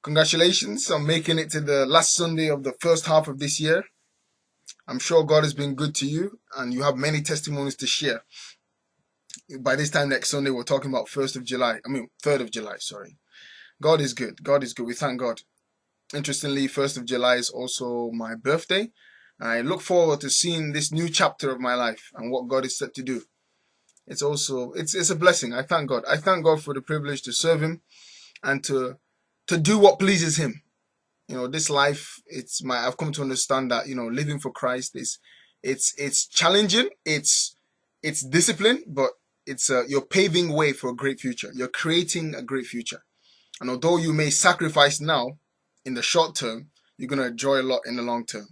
Congratulations on making it to the last Sunday of the first half of this year. I'm sure God has been good to you and you have many testimonies to share. By this time next Sunday, we're talking about 3rd of July, sorry. God is good. God is good. We thank God. Interestingly, 1st of July is also my birthday. I look forward to seeing this new chapter of my life and what God is set to do. It's a blessing. I thank God. I thank God for the privilege to serve Him and to do what pleases Him. This life, I've come to understand that, living for Christ it's challenging, it's discipline, but you're paving way for a great future. You're creating a great future. And although you may sacrifice now in the short term, you're going to enjoy a lot in the long term.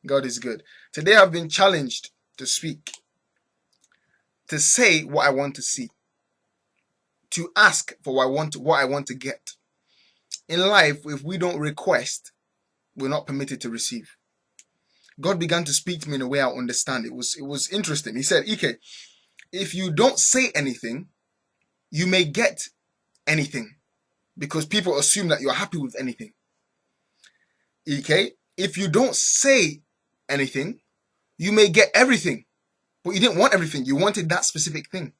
God is good. Today I've been challenged to speak, to say what I want to see, to ask for what I want to get. In life, if we don't request, we're not permitted to receive. God began to speak to me in a way I understand. It was interesting. He said, Ike, if you don't say anything, you may get anything because people assume that you're happy with anything. Ike, if you don't say anything, you may get everything, but you didn't want everything. You wanted that specific thing.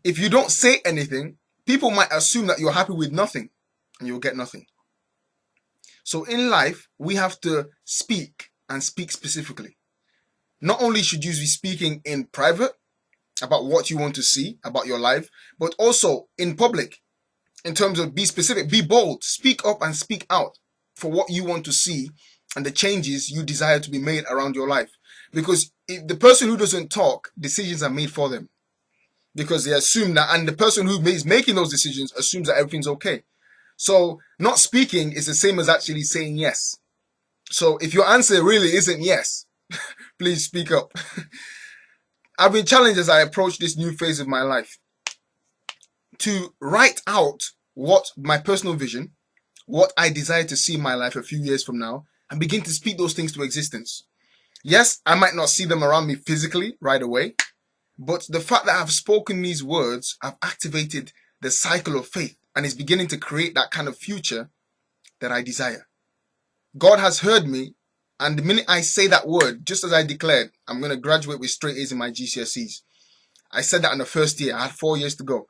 If you don't say anything, people might assume that you're happy with nothing and you'll get nothing. So in life, we have to speak and speak specifically. Not only should you be speaking in private about what you want to see about your life, but also in public in terms of be specific, be bold, speak up and speak out for what you want to see and the changes you desire to be made around your life. Because if the person who doesn't talk, decisions are made for them. Because they assume that, and the person who is making those decisions assumes that everything's okay. So not speaking is the same as actually saying yes. So if your answer really isn't yes, please speak up. I've been challenged as I approach this new phase of my life to write out what my personal vision, what I desire to see in my life a few years from now, and begin to speak those things to existence. Yes, I might not see them around me physically right away, but the fact that I've spoken these words, I've activated the cycle of faith and it's beginning to create that kind of future that I desire. God has heard me, and the minute I say that word, just as I declared, I'm going to graduate with straight A's in my GCSEs. I said that in the first year. I had 4 years to go.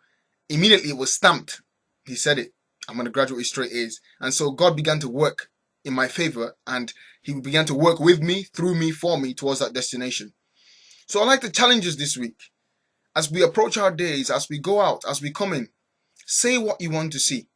Immediately it was stamped. He said it. I'm going to graduate with straight A's. And so God began to work in my favor and He began to work with me, through me, for me towards that destination. So I'd like to challenge us this week. As we approach our days, as we go out, as we come in, say what you want to see.